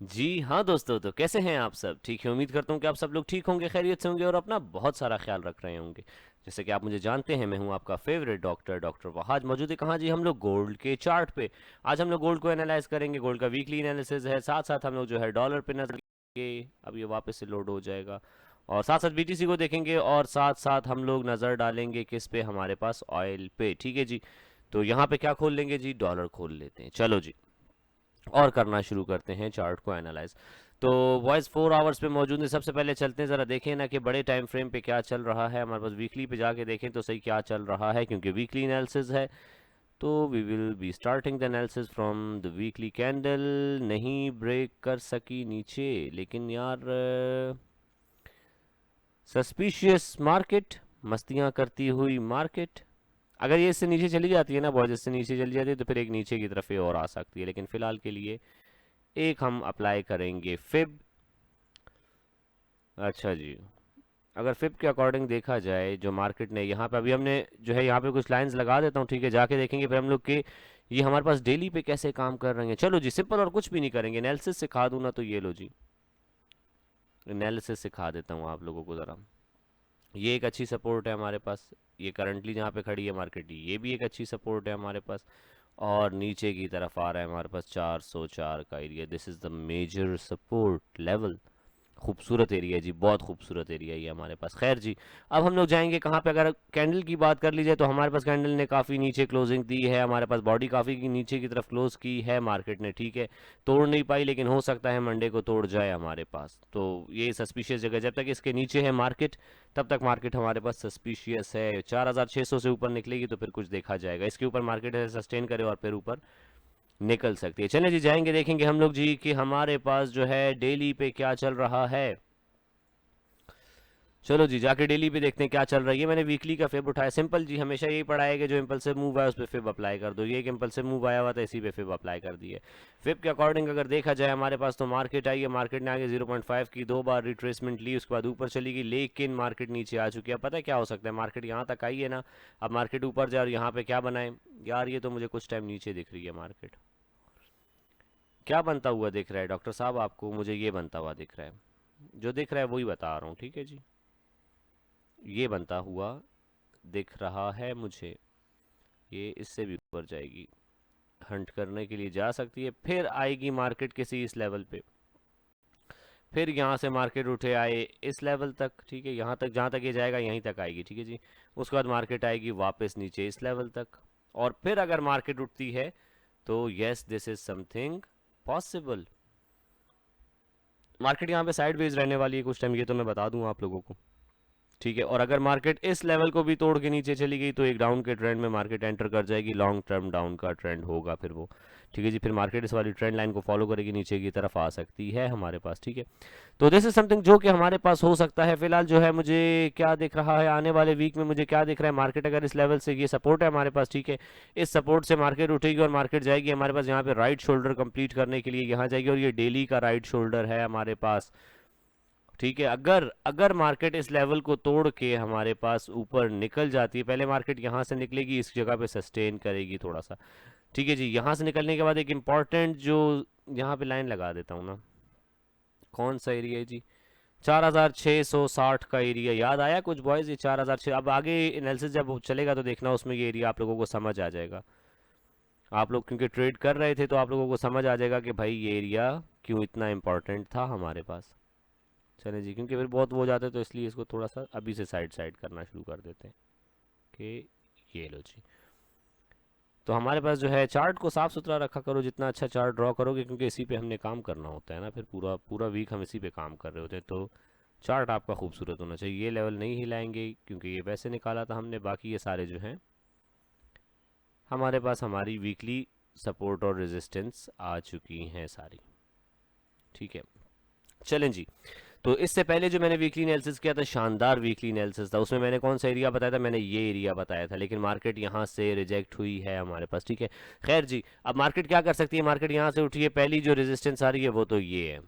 जी हाँ दोस्तों, तो कैसे हैं आप सब? ठीक है, उम्मीद करता हूँ कि आप सब लोग ठीक होंगे, खैरियत से होंगे और अपना बहुत सारा ख्याल रख रहे होंगे। जैसे कि आप मुझे जानते हैं, मैं हूँ आपका फेवरेट डॉक्टर वहाज। मौजूद है कहाँ जी? हम लोग गोल्ड के चार्ट पे। आज हम लोग गोल्ड को एनालाइज करेंगे। गोल्ड का वीकली एनालिसिस है, साथ साथ हम लोग जो है डॉलर पे नजर रखेंगे। अब ये वापस से लोड हो जाएगा। और साथ साथ बीटीसी को देखेंगे और साथ साथ हम लोग नज़र डालेंगे किस पे? हमारे पास ऑयल पे। ठीक है जी। तो यहाँ पे क्या खोल लेंगे जी? डॉलर खोल लेते हैं। चलो जी, और करना शुरू करते हैं चार्ट को एनालाइज। तो वॉइस 4 आवर्स पे मौजूद है। सबसे पहले चलते हैं, ज़रा देखें ना कि बड़े टाइम फ्रेम पे क्या चल रहा है। हमारे पास वीकली पे जाके देखें तो सही क्या चल रहा है, क्योंकि वीकली एनालिसिस है। तो we will be starting the analysis from the weekly candle. नहीं ब्रेक कर सकी नीचे, लेकिन यार सस्पिशियस मार्केट, मस्तियाँ करती हुई मार्केट। अगर ये इससे नीचे चली जाती है ना, बहुत इससे नीचे चली जाती है, तो फिर एक नीचे की तरफ ये और आ सकती है। लेकिन फिलहाल के लिए एक हम अप्लाई करेंगे फिब। अच्छा जी, अगर फिब के अकॉर्डिंग देखा जाए, जो मार्केट ने यहाँ पे, अभी हमने जो है यहाँ पे कुछ लाइंस लगा देता हूँ, ठीक है, जाके देखेंगे फिर हम लोग के ये हमारे पास डेली पे कैसे काम कर रहे हैं। चलो जी, सिंपल और कुछ भी नहीं करेंगे, एनालिसिस सिखा दूँ ना, तो ये लो जी, एनालिसिस सिखा देता हूँ आप लोगों को ज़रा। ये एक अच्छी सपोर्ट है हमारे पास। ये करंटली जहाँ पे खड़ी है मार्केट, ये भी एक अच्छी सपोर्ट है हमारे पास। और नीचे की तरफ आ रहा है हमारे पास 404 का area. This is the major support level. खूबसूरत एरिया है जी, बहुत खूबसूरत एरिया है ये हमारे पास। खैर जी, अब हम लोग जाएंगे कहाँ पे? अगर कैंडल की बात कर ली जाए, तो हमारे पास कैंडल ने काफ़ी नीचे क्लोजिंग दी है। हमारे पास बॉडी काफ़ी नीचे की तरफ क्लोज की है मार्केट ने, ठीक है। तोड़ नहीं पाई, लेकिन हो सकता है मंडे को तोड़ जाए हमारे पास। तो ये सस्पिशियस जगह, जब तक इसके नीचे है मार्केट, तब तक मार्केट हमारे पास सस्पिशियस है। 4600 से ऊपर निकलेगी तो फिर कुछ देखा जाएगा। इसके ऊपर मार्केट सस्टेन करे और फिर ऊपर निकल सकती है। चलें जी, जाएंगे देखेंगे हम लोग जी कि हमारे पास जो है डेली पे क्या चल रहा है। चलो जी, जाके डेली पे देखते हैं क्या चल रहा है। ये मैंने वीकली का फेब उठाया। सिंपल जी, हमेशा यही पढ़ा है कि जो इम्पल्सिव मूव आया उस पर फेब अप्लाई कर दो। ये एक इम्पल्सिव मूव आया हुआ था, इसी पे फेब अप्लाई कर दिए। फेब के अकॉर्डिंग अगर देखा जाए हमारे पास, तो मार्केट आई है, मार्केट ने आगे 0.5 की 2 बार रिट्रेसमेंट ली, उसके बाद ऊपर चली गई, लेकिन मार्केट नीचे आ चुकी है। अब पता है क्या हो सकता है? मार्केट यहाँ तक आई है ना, अब मार्केट ऊपर जाए और यहाँ पे क्या बनाए यार? ये तो मुझे कुछ टाइम नीचे दिख रही है मार्केट। क्या बनता हुआ दिख रहा है डॉक्टर साहब आपको? मुझे ये बनता हुआ दिख रहा है, जो दिख रहा है वही बता रहा हूँ, ठीक है जी। ये बनता हुआ दिख रहा है मुझे। ये इससे भी ऊपर जाएगी, हंट करने के लिए जा सकती है, फिर आएगी मार्केट किसी इस लेवल पे, फिर यहाँ से मार्केट उठे आए इस लेवल तक, ठीक है, यहाँ तक, जहाँ तक ये जाएगा यहीं तक आएगी, ठीक है जी। उसके बाद मार्केट आएगी वापस नीचे इस लेवल तक, और फिर अगर मार्केट उठती है तो yes, this is something possible. Market यहाँ पे साइड वेज रहने वाली है कुछ टाइम, ये तो मैं बता दूँ आप लोगों को, ठीक है। और अगर मार्केट इस लेवल को भी तोड़ के नीचे चली गई, तो एक डाउन के ट्रेंड में मार्केट एंटर कर जाएगी। लॉन्ग टर्म डाउन का ट्रेंड होगा फिर वो, ठीक है जी। फिर मार्केट इस वाली ट्रेंड लाइन को फॉलो करेगी, नीचे की तरफ आ सकती है हमारे पास, ठीक है। तो दिस इज समथिंग जो कि हमारे पास हो सकता है। फिलहाल जो है मुझे क्या दिख रहा है, आने वाले वीक में मुझे क्या दिख रहा है, मार्केट अगर इस लेवल से, ये सपोर्ट है हमारे पास, ठीक है, इस सपोर्ट से मार्केट उठेगी और मार्केट जाएगी हमारे पास यहाँ पे राइट शोल्डर कंप्लीट करने के लिए, यहाँ जाएगी, और ये डेली का राइट शोल्डर है हमारे पास, ठीक है। अगर अगर मार्केट इस लेवल को तोड़ के हमारे पास ऊपर निकल जाती है, पहले मार्केट यहाँ से निकलेगी, इस जगह पे सस्टेन करेगी थोड़ा सा, ठीक है जी। यहाँ से निकलने के बाद एक इम्पॉर्टेंट जो, यहाँ पे लाइन लगा देता हूँ ना, कौन सा एरिया है जी? 4660 का एरिया याद आया कुछ बॉयज? ये 4006। अब आगे एनालिसिस जब चलेगा तो देखना, उसमें ये एरिया आप लोगों को समझ आ जाएगा। आप लोग क्योंकि ट्रेड कर रहे थे, तो आप लोगों को समझ आ जाएगा कि भाई ये एरिया क्यों इतना इम्पोर्टेंट था हमारे पास। चलें जी, क्योंकि फिर बहुत वो हो जाते हैं, तो इसलिए इसको थोड़ा सा अभी से साइड साइड करना शुरू कर देते हैं कि ये लो जी। तो हमारे पास जो है, चार्ट को साफ सुथरा रखा करो, जितना अच्छा चार्ट ड्रॉ करोगे, क्योंकि इसी पे हमने काम करना होता है ना, फिर पूरा पूरा वीक हम इसी पे काम कर रहे होते हैं। तो चार्ट आपका खूबसूरत होना चाहिए। ये लेवल नहीं हिलाएंगे, क्योंकि ये वैसे निकाला था हमने। बाकी ये सारे जो हैं हमारे पास, हमारी वीकली सपोर्ट और रेजिस्टेंस आ चुकी हैं सारी, ठीक है। चलें जी, तो इससे पहले जो मैंने वीकली एनालिसिस किया था, शानदार वीकली एनालिसिस था, उसमें मैंने कौन सा एरिया बताया था? मैंने ये एरिया बताया था, लेकिन मार्केट यहाँ से रिजेक्ट हुई है हमारे पास, ठीक है। खैर जी, अब मार्केट क्या कर सकती है? मार्केट यहाँ से उठी है, पहली जो रेजिस्टेंस आ रही है वो तो ये है।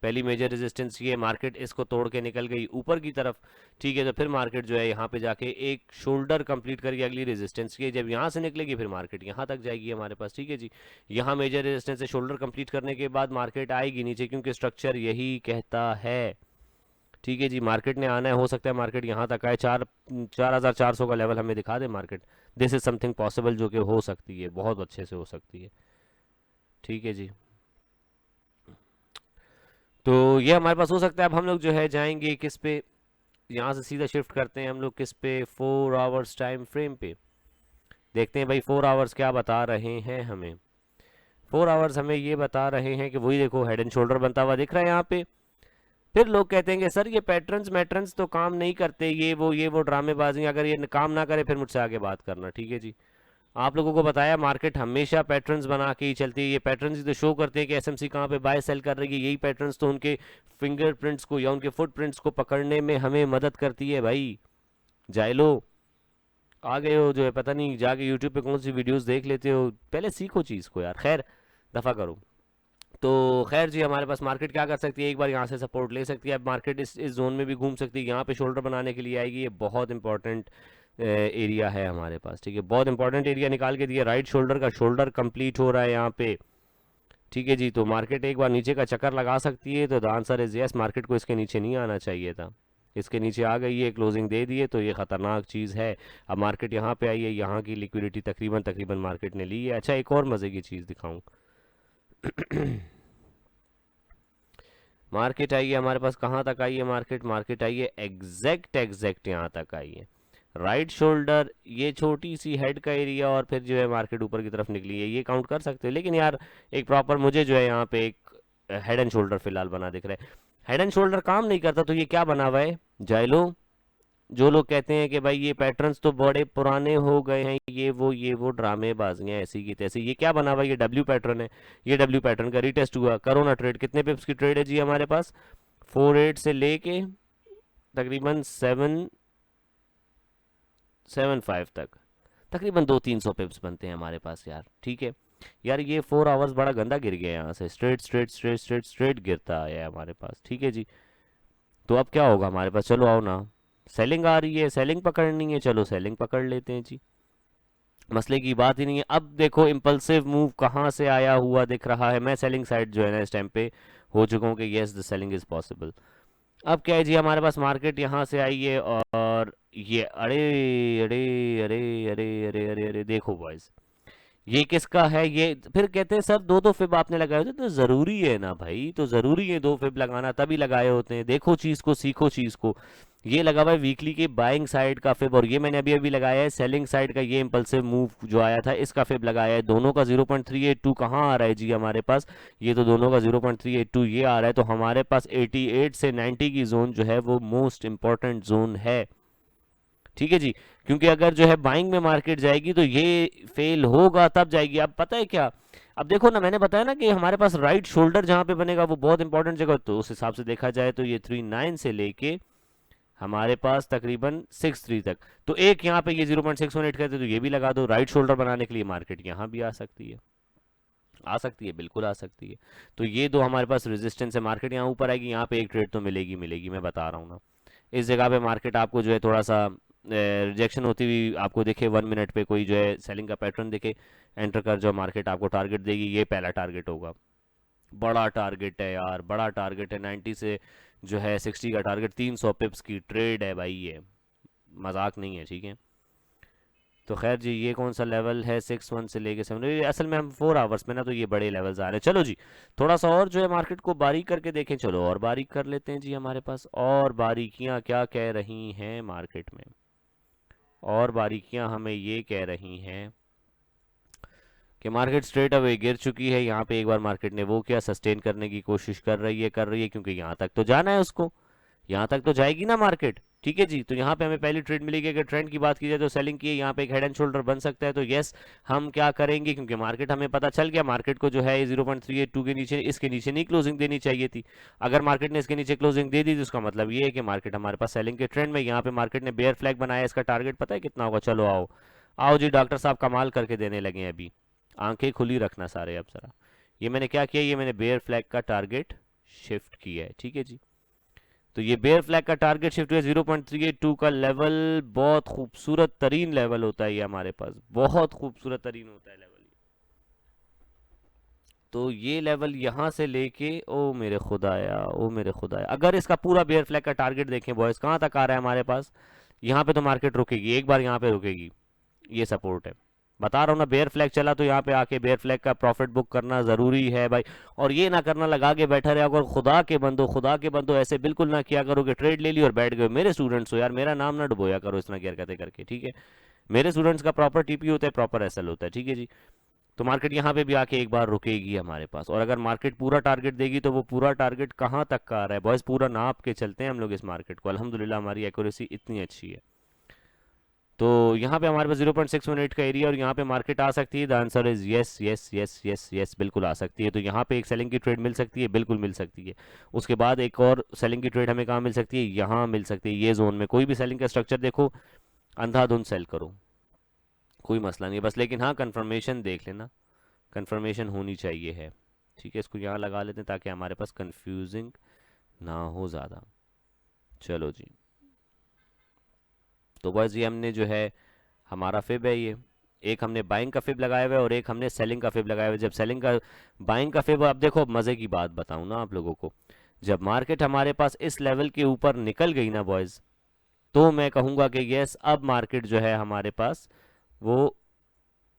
पहली मेजर रेजिस्टेंस ये, मार्केट इसको तोड़ के निकल गई ऊपर की तरफ, ठीक है, तो फिर मार्केट जो है यहाँ पे जाके एक शोल्डर कंप्लीट करके अगली रेजिस्टेंस की, जब यहाँ से निकलेगी फिर मार्केट यहाँ तक जाएगी हमारे पास, ठीक है जी। यहाँ मेजर रेजिस्टेंस से शोल्डर कंप्लीट करने के बाद मार्केट आएगी नीचे, क्योंकि स्ट्रक्चर यही कहता है, ठीक है जी। मार्केट ने आना है, हो सकता है मार्केट यहाँ तक आए, 4,400 का लेवल हमें दिखा दे market, this is something possible, जो कि हो सकती है, बहुत अच्छे से हो सकती है, ठीक है जी। तो ये हमारे पास हो सकता है। अब हम लोग जो है जाएंगे किस पे, यहाँ से सीधा शिफ्ट करते हैं हम लोग किस पे, 4 आवर्स टाइम फ्रेम पे। देखते हैं भाई 4 आवर्स क्या बता रहे हैं हमें। 4 आवर्स हमें ये बता रहे हैं कि वही देखो हेड एंड शोल्डर बनता हुआ दिख रहा है यहाँ पे। फिर लोग कहते हैं कि सर ये पैटर्न्स मैटर्न्स तो काम नहीं करते, ये वो ड्रामेबाजी, अगर ये काम ना करे फिर मुझसे आगे बात करना, ठीक है जी। आप लोगों को बताया मार्केट हमेशा पैटर्न्स बना के ही चलती है, ये पैटर्न्स ही तो शो करते हैं कि एसएमसी कहाँ पे बाय सेल कर रही है, यही पैटर्न्स तो उनके फिंगरप्रिंट्स को या उनके फुटप्रिंट्स को पकड़ने में हमें मदद करती है भाई। जाइलो आ गए हो जो है, पता नहीं जाके यूट्यूब पे कौन सी वीडियोस देख लेते हो, पहले सीखो चीज़ को यार, खैर दफ़ा करो। तो खैर जी, हमारे पास मार्केट क्या कर सकती है, एक बार यहाँ से सपोर्ट ले सकती है, अब मार्केट इस जोन में भी घूम सकती है, यहाँ पे शोल्डर बनाने के लिए आएगी, ये बहुत इंपॉर्टेंट एरिया है हमारे पास, ठीक है, बहुत इंपॉर्टेंट एरिया निकाल के दिया, राइट शोल्डर का शोल्डर कंप्लीट हो रहा है यहाँ पे, ठीक है जी। तो मार्केट एक बार नीचे का चक्कर लगा सकती है, तो the answer is yes, market को इसके नीचे नहीं आना चाहिए था, इसके नीचे आ गई है, क्लोजिंग दे दी है, तो ये ख़तरनाक चीज़ है। अब मार्केट यहाँ पे आई है, यहाँ की लिक्विडिटी तकरीबन तकरीबन मार्केट ने ली है। अच्छा, एक और मज़े की चीज़ दिखाऊं मार्केट आई है हमारे पास, कहाँ तक आई है मार्केट आई है एग्जैक्ट यहाँ तक आई है, राइट शोल्डर, ये छोटी सी हेड का एरिया, और फिर जो है मार्केट ऊपर की तरफ निकली है, ये काउंट कर सकते हो। लेकिन यार एक प्रॉपर मुझे जो है यहाँ पे एक हेड एंड शोल्डर फिलहाल बना दिख रहा है, हेड एंड शोल्डर काम नहीं करता, तो ये क्या बना हुआ है जाइलो। जो लोग कहते हैं कि भाई ये पैटर्न्स तो बड़े पुराने हो गए हैं, ये वो ड्रामेबाजियां ऐसी की तैसी, ये क्या बना हुआ है, ये डब्ल्यू पैटर्न है, ये डब्ल्यू पैटर्न का रीटेस्ट हुआ, करो ना ट्रेड। कितने पिप्स की ट्रेड है जी हमारे पास, 4.8 से लेके तकरीबन 7.5 तक, तकरीबन 200-300 पिप्स बनते हैं हमारे पास यार, ठीक है यार। ये 4 आवर्स बड़ा गंदा गिर गया यहाँ से, straight straight straight straight straight गिरता है हमारे पास, ठीक है जी। तो अब क्या होगा हमारे पास, चलो आओ ना, सेलिंग आ रही है, सेलिंग पकड़नी है, चलो सेलिंग पकड़ लेते हैं जी, मसले की बात ही नहीं है। अब देखो इम्पल्सिव मूव कहाँ से आया हुआ दिख रहा है, मैं सेलिंग साइड जो है ना इस टाइम पे हो चुका हूँ कि yes the selling is possible. अब क्या है जी, हमारे पास मार्केट यहाँ से आई है, और ये अरे अरे अरे अरे अरे अरे अरे देखो बॉयज, ये किसका है, ये फिर कहते हैं सर दो दो फिब आपने लगाए होते, तो ज़रूरी है ना भाई, तो ज़रूरी है दो फिब लगाना, तभी लगाए होते हैं। देखो चीज़ को, सीखो चीज़ को। ये लगा हुआ है वीकली के बाइंग साइड का फिब, और ये मैंने अभी अभी लगाया है सेलिंग साइड का, ये इंपल्सिव मूव जो आया था इसका फिब लगाया है। दोनों का 0.382 कहाँ आ रहा है जी हमारे पास, ये तो दोनों का 0.382 ये आ रहा है, तो हमारे पास 88 से 90 की जोन जो है वो मोस्ट इंपॉर्टेंट जोन है, ठीक है जी। क्योंकि अगर जो है बाइंग में मार्केट जाएगी तो ये फेल होगा तब जाएगी। अब पता है क्या, अब देखो ना, मैंने बताया ना कि हमारे पास राइट शोल्डर जहां पे बनेगा वो बहुत इंपॉर्टेंट जगह, तो उस हिसाब से देखा जाए तो ये 39 से लेके हमारे पास तकरीबन 63 तक, तो एक यहाँ पे ये 0.618 कहते, तो ये भी लगा दो, राइट शोल्डर बनाने के लिए मार्केट यहाँ भी आ सकती है, आ सकती है, बिल्कुल आ सकती है। तो ये दो हमारे पास रेजिस्टेंस है, मार्केट यहाँ ऊपर आएगी, यहाँ पे एक ट्रेड तो मिलेगी मिलेगी, मैं बता रहा हूँ ना। इस जगह पे मार्केट आपको जो है थोड़ा सा रिजेक्शन होती हुई आपको दिखे, 1 मिनट पे कोई जो है सेलिंग का पैटर्न दिखे, एंटर कर जाओ, मार्केट आपको टारगेट देगी, ये पहला टारगेट होगा, बड़ा टारगेट है यार, बड़ा टारगेट है, 90 से जो है 60 का टारगेट, 300 पिप्स की ट्रेड है भाई, ये मजाक नहीं है, ठीक है। तो खैर जी, ये कौन सा लेवल है, 6-1 से लेके 7, असल में हम 4 आवर्स में ना, तो ये बड़े लेवल्स आ रहे हैं। चलो जी, थोड़ा सा और जो है मार्केट को बारीक करके देखें, चलो और बारीक कर लेते हैं जी, हमारे पास और बारीकियां क्या कह रही हैं मार्केट में, और बारीकियां हमें ये कह रही हैं कि मार्केट स्ट्रेट अवे गिर चुकी है, यहाँ पे एक बार मार्केट ने वो क्या सस्टेन करने की कोशिश कर रही है, क्योंकि यहाँ तक तो जाना है उसको, यहाँ तक तो जाएगी ना मार्केट, ठीक है जी। तो यहाँ पे हमें पहली ट्रेड मिलेगी, अगर ट्रेंड की बात की जाए तो सेलिंग की है, यहाँ पे एक हेड एंड शोल्डर बन सकता है, तो यस हम क्या करेंगे, क्योंकि मार्केट हमें पता चल गया, मार्केट को जो है 0.382 के नीचे, इसके नीचे नहीं क्लोजिंग देनी चाहिए थी। अगर मार्केट ने इसके नीचे क्लोजिंग दे दी तो उसका मतलब ये है कि मार्केट हमारे पास सेलिंग के ट्रेंड में, यहाँ पे मार्केट ने बेयर फ्लैग बनाया, इसका टारगेट पता है कितना होगा, चलो आओ आओ जी, डॉक्टर साहब कमाल करके देने लगे हैं अभी, आंखें खुली रखना सारे। अब जरा, ये मैंने क्या किया, ये मैंने बेयर फ्लैग का टारगेट शिफ्ट किया है, ठीक है जी। तो ये बेयर फ्लैग का टारगेट शिफ्ट हुआ 0.382 का लेवल, बहुत खूबसूरत तरीन लेवल होता है ये हमारे पास, बहुत खूबसूरत तरीन होता है लेवल। तो ये लेवल यहाँ से लेके, ओ मेरे खुदाया, ओ मेरे खुदाया, अगर इसका पूरा बेयर फ्लैग का टारगेट देखें बॉयज, कहाँ तक आ रहा है हमारे पास, यहाँ पे तो मार्केट रुकेगी, एक बार यहाँ पे रुकेगी, ये सपोर्ट है, बता रहा हूँ ना, बेयर फ्लैग चला तो यहाँ पे आके बेयर फ्लैग का प्रॉफिट बुक करना जरूरी है भाई। और ये ना करना लगा के बैठा रहे, अगर खुदा के बंदो, खुदा के बंदो ऐसे बिल्कुल ना किया करो कि ट्रेड ले ली और बैठ गए। मेरे स्टूडेंट्स हो यार, मेरा नाम ना डुबोया करो इतना गियर करते करके, ठीक है। मेरे स्टूडेंट्स का प्रॉपर टीपी होता है, प्रॉपर एसएल होता है, ठीक है जी। तो मार्केट यहाँ पे भी आके एक बार रुकेगी हमारे पास, और अगर मार्केट पूरा टारगेट देगी तो वो पूरा टारगेट कहाँ तक का आ रहा है बॉयज, पूरा नाप के चलते हैं हम लोग इस मार्केट को, अल्हम्दुलिल्लाह हमारी एक्यूरेसी इतनी अच्छी है। तो यहाँ पे हमारे पास 0.618 का एरिया, और यहाँ पे मार्केट आ सकती है, the answer is yes yes yes yes yes, बिल्कुल आ सकती है। तो यहाँ पे एक सेलिंग की ट्रेड मिल सकती है, बिल्कुल मिल सकती है। उसके बाद एक और सेलिंग की ट्रेड हमें कहाँ मिल सकती है, यहाँ मिल सकती है, ये जोन में। कोई भी सेलिंग का स्ट्रक्चर देखो, अंधाधुंध सेल करो, कोई मसला नहीं है बस, लेकिन हाँ कंफर्मेशन देख लेना, कंफर्मेशन होनी चाहिए है, ठीक है। इसको यहाँ लगा लेते हैं ताकि हमारे पास कंफ्यूजिंग ना हो ज़्यादा। चलो जी, तो बस ये हमने जो है हमारा फिब है ये, एक हमने बाइंग का फिब लगाया हुआ है और एक हमने सेलिंग का फिब लगाया हुआ है। जब सेलिंग का, बाइंग का फिब, अब देखो मज़े की बात बताऊँ ना आप लोगों को, जब मार्केट हमारे पास इस लेवल के ऊपर निकल गई ना बॉयज़, तो मैं कहूँगा कि यस, अब मार्केट जो है हमारे पास वो,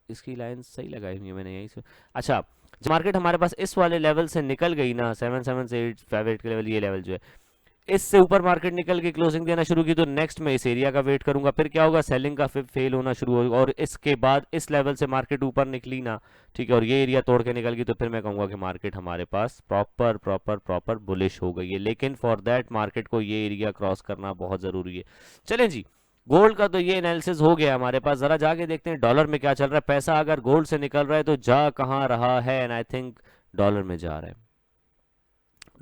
इसकी लाइन सही लगाई हुई है मैंने यहीं से, अच्छा, जब मार्केट हमारे पास इस वाले लेवल से निकल गई ना, 77 से 8 58 के लेवल, ये लेवल जो है, इससे ऊपर मार्केट निकल के क्लोजिंग देना शुरू की, तो नेक्स्ट मैं इस एरिया का वेट करूंगा। फिर क्या होगा, सेलिंग का फिर फेल होना शुरू होगा, और इसके बाद इस लेवल से मार्केट ऊपर निकली ना, ठीक है, और ये एरिया तोड़ के निकल गई, तो फिर मैं कहूंगा कि मार्केट हमारे पास प्रॉपर प्रॉपर प्रॉपर बुलिश हो गई है। लेकिन फॉर दैट मार्केट को ये एरिया क्रॉस करना बहुत ज़रूरी है। चलें जी, गोल्ड का तो ये एनालिसिस हो गया हमारे पास, ज़रा जाके देखते हैं डॉलर में क्या चल रहा है। पैसा अगर गोल्ड से निकल रहा है तो जा कहाँ रहा है, एंड आई थिंक डॉलर में जा रहा है,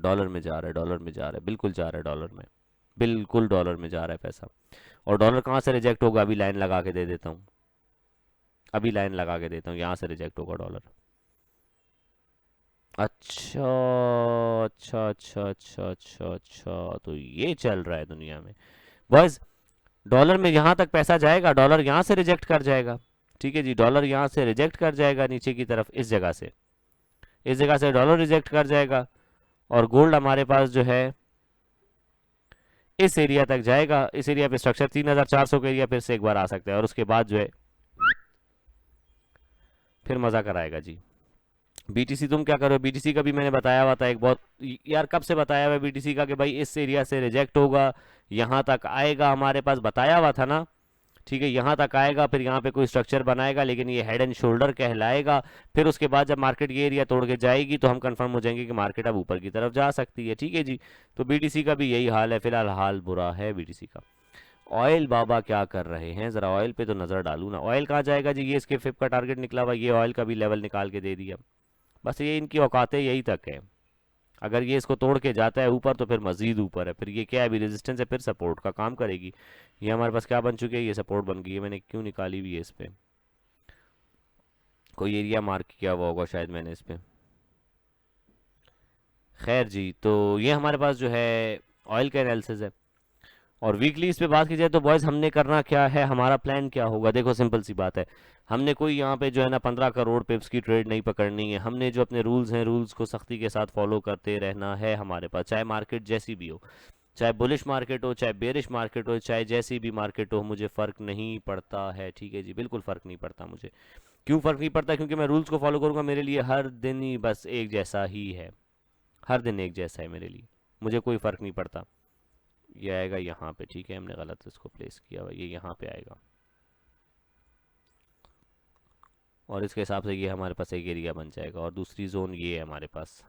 डॉलर में जा रहा है, डॉलर में जा रहा है, बिल्कुल जा रहा है डॉलर में, बिल्कुल डॉलर में जा रहा है पैसा। और डॉलर कहाँ से रिजेक्ट होगा, अभी लाइन लगा के दे देता हूँ, अभी लाइन लगा के देता हूँ, यहाँ से रिजेक्ट होगा डॉलर। अच्छा अच्छा अच्छा अच्छा अच्छा अच्छा, तो ये चल रहा है दुनिया में बॉयज। डॉलर में यहाँ तक पैसा जाएगा, डॉलर यहाँ से रिजेक्ट कर जाएगा, ठीक है जी, डॉलर यहाँ से रिजेक्ट कर जाएगा नीचे की तरफ, इस जगह से, इस जगह से डॉलर रिजेक्ट कर जाएगा, और गोल्ड हमारे पास जो है इस एरिया तक जाएगा। इस एरिया पे स्ट्रक्चर 3400 का एरिया फिर से एक बार आ सकता है, और उसके बाद जो है फिर मजा कराएगा जी। बीटीसी तुम क्या करो, बीटीसी का भी मैंने बताया हुआ था एक बहुत, यार कब से बताया हुआ है बीटीसी का कि भाई इस एरिया से रिजेक्ट होगा, यहाँ तक आएगा, हमारे पास बताया हुआ था ना, ठीक है, यहाँ तक आएगा, फिर यहाँ पे कोई स्ट्रक्चर बनाएगा, लेकिन ये हेड एंड शोल्डर कहलाएगा। फिर उसके बाद जब मार्केट ये एरिया तोड़ के जाएगी तो हम कंफर्म हो जाएंगे कि मार्केट अब ऊपर की तरफ जा सकती है, ठीक है जी। तो बीटीसी का भी यही हाल है, फिलहाल हाल बुरा है बीटीसी का। ऑयल बाबा क्या कर रहे हैं, जरा ऑयल पे तो नजर डालू ना, ऑयल कहाँ जाएगा जी, ये इसके फिप का टारगेट निकला हुआ, ये ऑयल का भी लेवल निकाल के दे दिया। बस ये इनकी औकातें यही तक है, अगर ये इसको तोड़ के जाता है ऊपर तो फिर मजीद ऊपर है, फिर ये क्या है, अभी रेजिस्टेंस है, फिर सपोर्ट का काम करेगी। ये हमारे पास क्या बन चुकी है, ये सपोर्ट बन गई है, मैंने क्यों निकाली भी है इस पे, कोई एरिया मार्क किया हुआ होगा शायद मैंने इस पे। खैर जी, तो ये हमारे पास जो है ऑयल का एनालिसिस है। और वीकली इस पे बात की जाए तो बॉयज हमने करना क्या है, हमारा प्लान क्या होगा, देखो सिंपल सी बात है, हमने कोई यहाँ पे जो है ना 15 करोड़ पिप्स की ट्रेड नहीं पकड़नी है, हमने जो अपने रूल्स हैं, रूल्स को सख्ती के साथ फॉलो करते रहना है हमारे पास, चाहे मार्केट जैसी भी हो, चाहे बुलिश मार्केट हो, चाहे बेरिश मार्केट हो, चाहे जैसी भी मार्केट हो, मुझे फ़र्क नहीं पड़ता है, ठीक है जी, बिल्कुल फ़र्क नहीं पड़ता मुझे। क्यों फ़र्क नहीं पड़ता, क्योंकि मैं रूल्स को फॉलो करूँगा, मेरे लिए हर दिन ही बस एक जैसा ही है, हर दिन एक जैसा है मेरे लिए, मुझे कोई फ़र्क नहीं पड़ता। ये आएगा यहाँ पे, ठीक है, हमने गलत इसको प्लेस किया हुआ, ये यहाँ पे आएगा, और इसके हिसाब से ये हमारे पास एक एरिया बन जाएगा, और दूसरी जोन ये है हमारे पास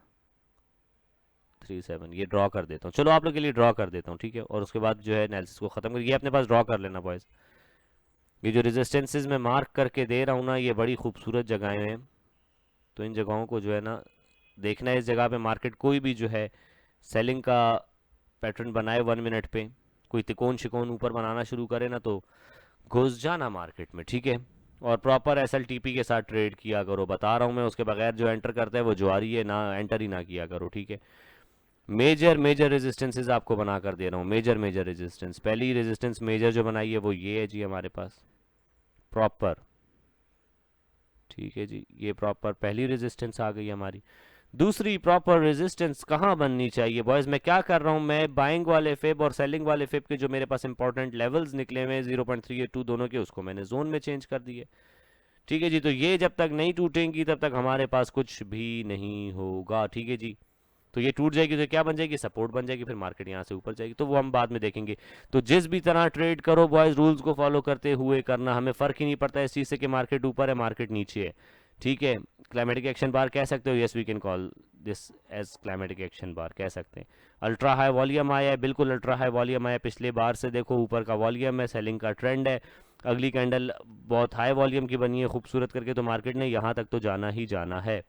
37, ये ड्रॉ कर देता हूँ, चलो आप लोग के लिए ड्रॉ कर देता हूँ, ठीक है, और उसके बाद जो है एनालिसिस को ख़त्म कर, ये अपने पास ड्रॉ कर लेना बॉयज़। ये जो रेजिस्टेंसेस में मार्क करके दे रहा हूँ ना, ये बड़ी खूबसूरत जगहें हैं, तो इन जगहों को जो है ना देखना है, इस जगह पे मार्केट कोई भी जो है सेलिंग का पैटर्न बनाए 1 मिनट पे, कोई तिकोन शिकोन ऊपर बनाना शुरू करे ना, तो घुस जाना मार्केट में, ठीक है, और प्रॉपर एसएलटीपी के साथ ट्रेड किया करो, बता रहा हूँ मैं, उसके बगैर जो एंटर करता है वो जुआरी है, ना एंटर ही ना किया करो, ठीक है। मेजर मेजर रेजिस्टेंसेस आपको बना कर दे रहा हूँ, मेजर मेजर रेजिस्टेंस। पहली रेजिस्टेंस मेजर जो बनाई है वो ये है जी हमारे पास, प्रॉपर, ठीक है जी, ये प्रॉपर पहली रेजिस्टेंस आ गई हमारी। दूसरी प्रॉपर रेजिस्टेंस कहाँ बननी चाहिए बॉयज, मैं क्या कर रहा हूँ, मैं बाइंग वाले फिब और सेलिंग वाले फिब के जो मेरे पास इंपॉर्टेंट लेवल्स निकले हुए हैं 0.382 दोनों के, उसको मैंने जोन में चेंज कर दिए। ठीक है जी, तो ये जब तक नहीं टूटेंगी तब तक हमारे पास कुछ भी नहीं होगा। ठीक है जी, तो ये टूट जाएगी तो क्या बन जाएगी, सपोर्ट बन जाएगी, फिर मार्केट यहाँ से ऊपर जाएगी, तो वो हम बाद में देखेंगे। तो जिस भी तरह ट्रेड करो बॉयज, रूल्स को फॉलो करते हुए करना, हमें फर्क ही नहीं पड़ता इस चीज़ से कि मार्केट ऊपर है मार्केट नीचे है। ठीक है, क्लाइमेटिक एक्शन बार कह सकते हो, yes we can call this as climatic action बार कह सकते हैं। अल्ट्रा हाई वॉल्यूम आया है, बिल्कुल अल्ट्रा हाई वॉल्यूम आया, पिछले बार से देखो ऊपर का वॉल्यूम है, सेलिंग का ट्रेंड है। अगली कैंडल बहुत हाई वॉल्यूम की बनी है खूबसूरत करके, तो मार्केट ने यहाँ तक तो जाना ही जाना है।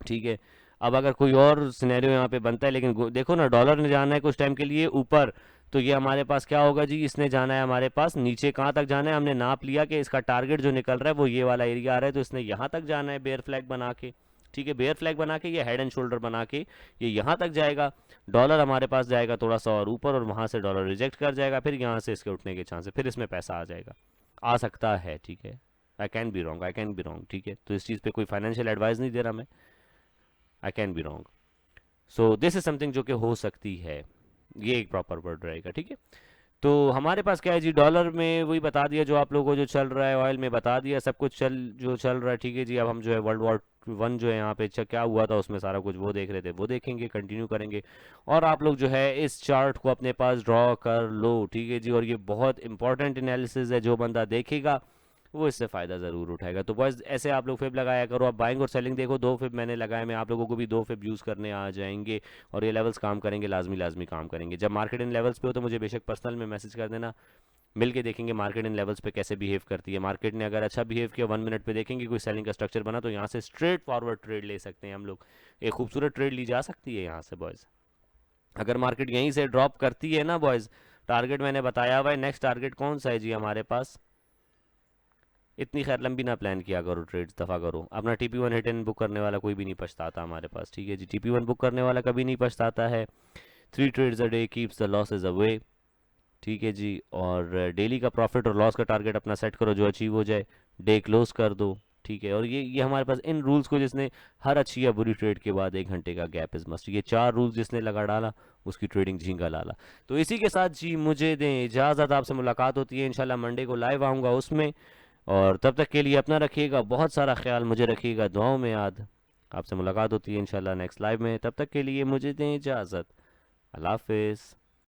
ठीक है, अब अगर कोई और सिनेरियो यहाँ पे बनता है, लेकिन देखो ना, डॉलर ने जाना है कुछ टाइम के लिए ऊपर, तो ये हमारे पास क्या होगा जी, इसने जाना है हमारे पास नीचे, कहाँ तक जाना है, हमने नाप लिया कि इसका टारगेट जो निकल रहा है वो ये वाला एरिया आ रहा है, तो इसने यहाँ तक जाना है बेयर फ्लैग बना के। ठीक है, बेयर फ्लैग बना के, ये हेड एंड शोल्डर बना के ये यहाँ तक जाएगा, डॉलर हमारे पास जाएगा थोड़ा सा और ऊपर, और वहाँ से डॉलर रिजेक्ट कर जाएगा, फिर यहाँ से इसके उठने के चांस है, फिर इसमें पैसा आ जाएगा, आ सकता है। ठीक है, I can be wrong, I can be wrong. ठीक है, तो इस चीज़ पे कोई फाइनेंशियल एडवाइस नहीं दे रहा मैं, I can be wrong. So this is something जो कि हो सकती है, ये एक प्रॉपर वर्ड रहेगा। ठीक है, तो हमारे पास क्या है जी, डॉलर में वही बता दिया जो आप लोगों को जो चल रहा है, ऑयल में बता दिया सब कुछ जो चल रहा है। ठीक है जी, अब हम जो है वर्ल्ड वॉर 1 जो है यहाँ पे क्या हुआ था उसमें सारा कुछ वो देख रहे थे, वो देखेंगे, कंटिन्यू करेंगे। और आप लोग जो है इस चार्ट को अपने पास ड्रॉ कर लो। ठीक है जी, और ये बहुत इंपॉर्टेंट एनालिसिस है, जो बंदा देखेगा वो इससे फ़ायदा ज़रूर उठाएगा। तो बस ऐसे आप लोग फिब लगाया करो, आप बाइंग और सेलिंग देखो, 2 फिब मैंने लगाए, मैं आप लोगों को भी 2 फिब यूज़ करने आ जाएंगे, और ये लेवल्स काम करेंगे, लाजमी लाजमी काम करेंगे। जब मार्केट इन लेवल्स पे हो तो मुझे बेशक पर्सनल में मैसेज कर देना, मिल के देखेंगे मार्केट इन लेवल्स पे कैसे बिहेव करती है। मार्केट ने अगर अच्छा बिहेव किया 1 मिनट पे देखेंगे कोई सेलिंग का स्ट्रक्चर बना, तो यहाँ से स्ट्रेट फॉरवर्ड ट्रेड ले सकते हैं हम लोग, एक खूबसूरत ट्रेड ली जा सकती है यहाँ से बॉयज़। अगर मार्केट यहीं से ड्रॉप करती है ना बॉयज़, टारगेट मैंने बताया हुआ है, नेक्स्ट टारगेट कौन सा है जी हमारे पास, इतनी खैर लंबी ना प्लान किया करो, ट्रेड्स दफ़ा करो अपना। TP1 हिट एंड बुक करने वाला कोई भी नहीं पछताता हमारे पास। ठीक है जी, TP1 बुक करने वाला कभी नहीं पछताता है। 3 trades a day keeps the losses away. ठीक है जी, और डेली का प्रॉफिट और लॉस का टारगेट अपना सेट करो जो अचीव हो जाए, डे क्लोज कर दो। ठीक है, और ये हमारे पास इन रूल्स को जिसने, हर अच्छी या बुरी ट्रेड के बाद 1 घंटे का गैप इज मस्ट, ये 4 रूल्स जिसने लगा डाला उसकी ट्रेडिंग झींगा लाला। तो इसी के साथ जी मुझे दें इजाज़त, आपसे मुलाकात होती है इंशाल्लाह मंडे को, लाइव आऊँगा उसमें। और तब तक के लिए अपना रखिएगा बहुत सारा ख्याल, मुझे रखिएगा दुआओं में याद। आपसे मुलाकात होती है इंशाल्लाह नेक्स्ट लाइव में, तब तक के लिए मुझे दें इजाज़त। अल्लाह हाफिज़।